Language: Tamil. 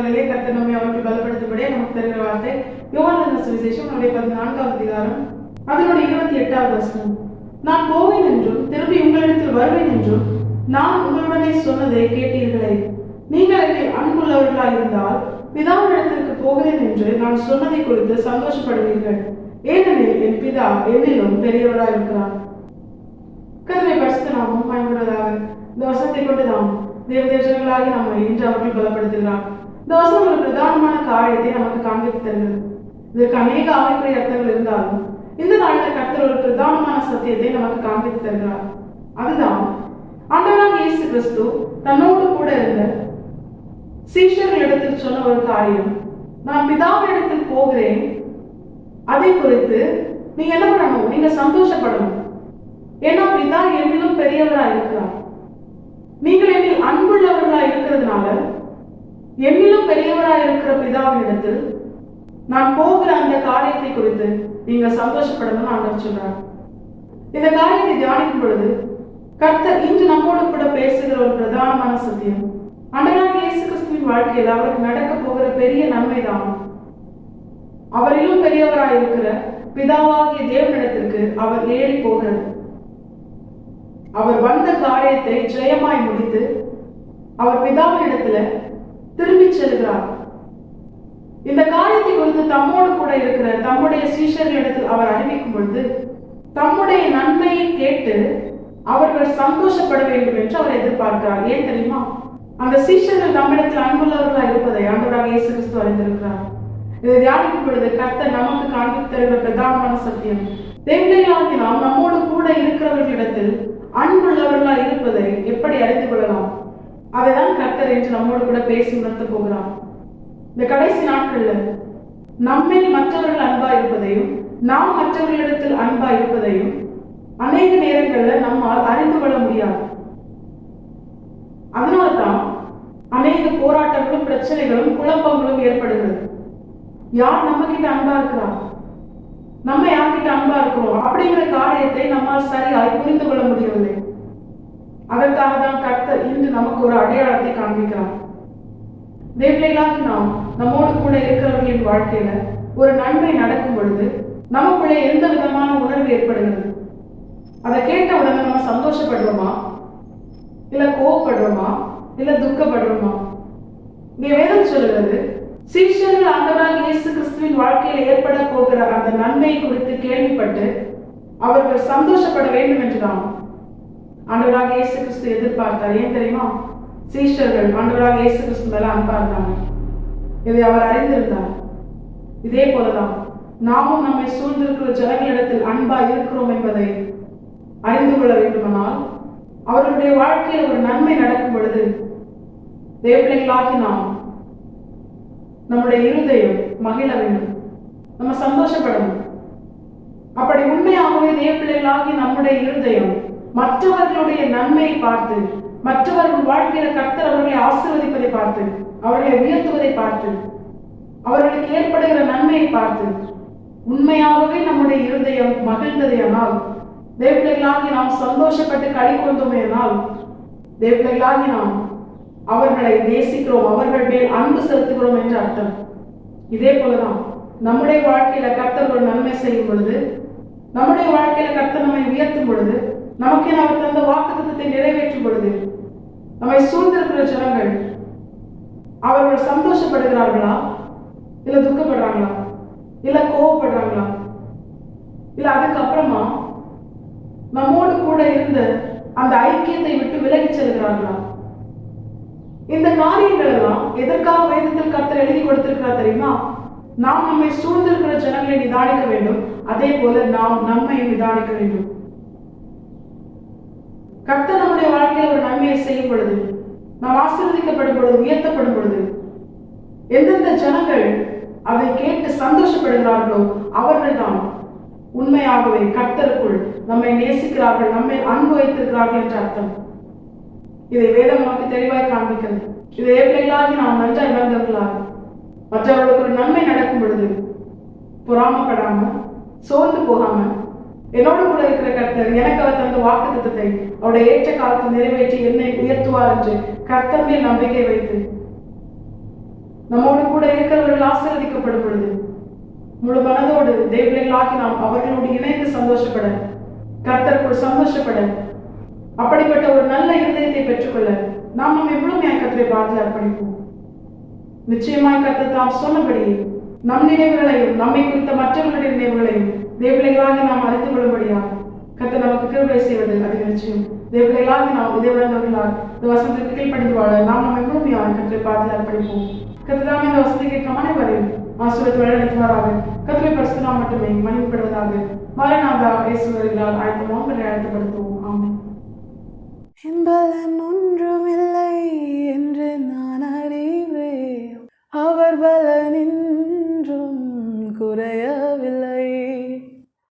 நாட்களிலே கர்த்தர் நம்மை அவர்கள் பலப்படுத்தபடியே நமக்கு தருகிற வார்த்தை யோவான் சுவிசேஷம் 14வது அதிகாரம் அதனுடைய 28வது வசனம். நான் போவேன் என்றும் திரும்பி உங்களிடத்தில் வருவேன் என்றும் நான் உங்களுடனே சொன்னதை கேட்டீர்களே. நீங்கள் என்னில் அன்புள்ளவர்களாய் இருந்தால் பிதாவினிடத்திற்கு போகிறேன் என்று நான் சொன்னதை குறித்து சந்தோஷப்படுவீர்கள். ஏனெனில் என் பிதா என்னிலும் பெரியவராய் இருக்கிறார். கர்த்தரை பரிசுத்த நாமம் பயன்படுவதாக. இந்த வசனத்தை கொண்டு நாம் தேவதேசங்களாகி நம்மை இன்று அவர்கள் பலப்படுத்துகிறார். இந்த வசனம் ஒரு பிரதானமான காரியத்தை நமக்கு காண்பித்து தருகிறது. இதற்கு அநேக ஆவிக்குரிய அர்த்தங்கள் இருந்தாலும் இந்த நாளில் கர்த்தர் ஒரு பிரதானமான சத்தியத்தை நமக்கு காண்பித்து தருகிறார். அதுதான் ஆண்டவராகிய இயேசு கிறிஸ்து தன்னோடு கூட இருந்த சீஷர்களிடத்தில் சொன்ன ஒரு காரியம். நான் பிதாவினிடத்தில் போகிறேன், அதை குறித்து நீங்க என்ன பண்ணணும்? நீங்க சந்தோஷப்படணும். ஏன்னா பிதா என்னிலும் பெரியவராக இருக்கிறார். நீங்கள் என்னில் அன்புள்ளவர்களாக இருக்கிறதுனால என்னிலும் பெரியவராக இருக்கிற பிதாவினிடத்தில் நான் போகிற அந்த காரியத்தை குறித்து நீங்க சந்தோஷப்படணும்னு ஆண்டவர் சொல்றார். இந்த காரியத்தை தியானிக்கும் பொழுது கர்த்தர் இன்று நம்மோடு கூட பேசுகிற ஒரு பிரதானமான சத்தியம். ஆண்டவராகிய இயேசு கிறிஸ்துவின் வாழ்க்கையில் அவருக்கு நடக்க போகிற பெரிய நன்மைதான் அவரிலும் பெரியவராய் இருக்கிற பிதாவாகிய தேவனிடத்திற்கு அவர் ஏறி போகிறது. அவர் வந்த காரியத்தை ஜெயமாய் முடித்து அவர் பிதாவினிடத்துல திரும்பி செல்கிறார். இந்த காரியத்தை குறித்து தம்மோடு கூட இருக்கிற தம்முடைய சீஷர்களிடத்தில் அவர் அறிவிக்கும் பொழுது தம்முடைய நன்மையை கேட்டு அவர்கள் சந்தோஷப்பட வேண்டும் என்று அவர் எதிர்பார்க்கிறார். ஏன் தெரியுமா? அந்த சீஷர்கள் தம்மிடத்தில் அன்புள்ளவர்களாக இருப்பதை ஆண்டவராகிய இயேசு கிறிஸ்து அறிந்திருக்கிறார். இதை தியானிக்கும் பொழுது கர்த்தர் நமக்கு காண்பித்து தருகிற பிரதானமான சத்தியம், தேவதைகளாகி நாம் நம்மோடு கூட இருக்கிறவர்களிடத்தில் அன்புள்ளவர்களாக இருப்பதை எப்படி அறிந்து கொள்ளலாம்? அதைதான் கர்த்தர் என்று நம்மோடு கூட பேசி உணர்த்த போகிறார். இந்த கடைசி நாட்கள்ல நம்மில் மற்றவர்கள் அன்பா இருப்பதையும் நாம் மற்றவர்களிடத்தில் அன்பா இருப்பதையும் அநேக நேரங்கள்ல நம்மால் அறிந்து கொள்ள முடியாது. அதனால்தான் அநேக போராட்டங்களும் பிரச்சனைகளும் குழப்பங்களும் ஏற்படுகிறது. யார் நம்ம கிட்ட அன்பா இருக்கிறார், நம்ம யார்கிட்ட அன்பா இருக்கிறோம் அப்படிங்கிற காரியத்தை நம்மால் சரியாய் புரிந்து கொள்ள முடியவில்லை. அதற்காக தான் கர்த்தர் இன்று நமக்கு ஒரு அடையாளத்தை காண்பிக்கிறார். தேவதைகளாகி நாம் நம்மோடு கூட இருக்கிறவர்களின் வாழ்க்கையில ஒரு நன்மை நடக்கும் பொழுது நமக்குள்ளே எந்த விதமான உணர்வு ஏற்படுகிறது? அதை கேட்ட உடனே நம்ம சந்தோஷப்படுறோமா, இல்ல கோவப்படுறோமா, இல்ல துக்கப்படுறோமா? இங்கே வேதம் சொல்லுகிறது, சீஷர்கள் ஆண்டவராகிய இயேசு கிறிஸ்துவின் வாழ்க்கையில் ஏற்பட போகிற அந்த நன்மை குறித்து கேள்விப்பட்டு அவர்கள் சந்தோஷப்பட வேண்டும் என்றுதான் ஆண்டவராகிய இயேசு கிறிஸ்து எதிர்பார்த்தார். ஏன் தெரியுமா? சீஷர்கள் ஆண்டவராகிய இயேசு கிறிஸ்து மேல அன்பா இருந்தாங்க. இதை அவர் அறிந்திருந்தார். இதே போலதான் நாமும் நம்மை சூழ்ந்திருக்கிற ஜனங்களிடத்தில் அன்பா இருக்கிறோம் என்பதை அறிந்து கொள்ள வேண்டுமானால் அவர்களுடைய வாழ்க்கையில் ஒரு நன்மை நடக்கும் பொழுது தேவதைகளாகி நாம் நம்முடைய இருதயம் மகிழ வேண்டும், நம்ம சந்தோஷப்படணும். அப்படி உண்மையாகவே தேவதைகளாகி நம்முடைய இருதயம் மற்றவர்களுடைய நன்மையை பார்த்து, மற்றவர்கள் வாழ்க்கையில கர்த்தர் அவர்களை ஆசீர்வதிப்பதை பார்த்து, அவர்களை உயர்த்துவதை பார்த்து, அவர்களுக்கு ஏற்படுகிற நன்மையை பார்த்து உண்மையாகவே நம்முடைய இருதயம் மகிழ்ந்ததையானால், தேவதைகளாகி நாம் சந்தோஷப்பட்டு களி கொண்டோமேனால், தேவதைகளாகி நாம் அவர்களை நேசிக்கிறோம், அவர்கள் மேல் அன்பு செலுத்துகிறோம் என்று அர்த்தம். இதே போலதான் நம்முடைய வாழ்க்கையில கர்த்தர் ஒரு நன்மை செய்யும் பொழுது, நம்முடைய வாழ்க்கையில கர்த்தர் நம்மை உயர்த்தும் பொழுது, நமக்கு அவர் தந்த வாக்குத்தத்தத்தை நிறைவேற்றும் பொழுது நம்மை சூழ்ந்திருக்கிற ஜனங்கள் அவர்கள் சந்தோஷப்படுகிறார்களா, இல்ல துக்கப்படுறாங்களா, இல்ல கோவப்படுறாங்களா, இல்ல அதுக்கப்புறமா நம்மோடு கூட இருந்த அந்த ஐக்கியத்தை விட்டு விலகி செல்கிறார்களா? இந்த காரியங்கள் எல்லாம் எதற்காக வேதத்தில் கர்த்தர் எழுதி கொடுத்திருக்கிறார் தெரியுமா? நாம் நம்மை சூழ்ந்திருக்கிற ஜனங்களை நிதானிக்க வேண்டும், அதே போல நாம் நம்மை நிதானிக்க வேண்டும். கர்த்தர் நம்முடைய வாழ்க்கையில் ஒரு நன்மையை செய்யும் பொழுது, நாம் ஆசீர்வதிக்கப்படும் பொழுது, உயர்த்தப்படும் பொழுது, எந்தெந்த ஜனங்கள் அதை கேட்டு சந்தோஷப்படுகிறார்களோ அவர்கள் தான் உண்மையாகவே கர்த்தருக்குள் நம்மை நேசிக்கிறார்கள், நம்மை அன்பு வைத்திருக்கிறார்கள் என்ற அர்த்தம். இதை வேதம் நமக்கு தெளிவாய் காண்பிக்கிறது. இதை ஏற்கனவே நாம் நன்றாய் உணர்ந்தவர்களாக மற்றவர்களுக்கு ஒரு நன்மை நடக்கும் பொழுது பொறாமப்படாம, சோர்ந்து போகாம, என்னோடு கூட இருக்கிற கர்த்தர் எனக்கு அவர் தந்த வாக்குத்தத்தத்தை அவருடைய ஏற்ற காலத்தில் நிறைவேற்றி என்னை உயர்த்துவார் என்று கர்த்தர் மேல் நம்பிக்கை வைத்து நம்மோடு கூட இருக்கிறவர்கள் ஆசீர்வதிக்கப்படும் பொழுது முழு மனதோடு தேவர்களாகி நாம் அவர்களோடு இணைந்து சந்தோஷப்பட, கர்த்தருக்குள் சந்தோஷப்பட, அப்படிப்பட்ட ஒரு நல்ல இருதயத்தை பெற்றுக்கொள்ள நாம் நம்மை முழுமையாய் கர்த்தரை பாதையில் அர்ப்பணிப்போம். நிச்சயமாய் கர்த்தர் தாம் சொன்னபடியே நம் நினைவுகளையும் நம்மை குறித்த மற்றவர்களுடைய நினைவுகளையும் தேவர்களாகி நாம் அறிந்து கொள்ளும்படியாக கர்த்தர் நமக்கு கிருபை செய்வது அது நிச்சயம். தேவர்களாகி நாம் இதேவர்களால் இந்த வசனத்திற்கு கீழ்ப்படிந்து வாழ நாம் நம்மை முழுமையாய் கர்த்தரை பாதையில் அர்ப்பணிப்போம். கர்த்தர் இந்த வசதி கேட்கும் அனைவரையும் ஆசீர்வதித்து வழிநடத்துவாராக. கர்த்தரை பரிசுத்த மட்டுமே மகிமைப்படுவதாக. மரணாதா இயேசு வருகிறார். ஆயத்தமாக உங்களை அழைத்துப்படுத்துவோம். ஆமென். என்பலன் ஒன்றுமில்லை என்று நான் அறிவேன், அவர் பலனின்றும் குறைய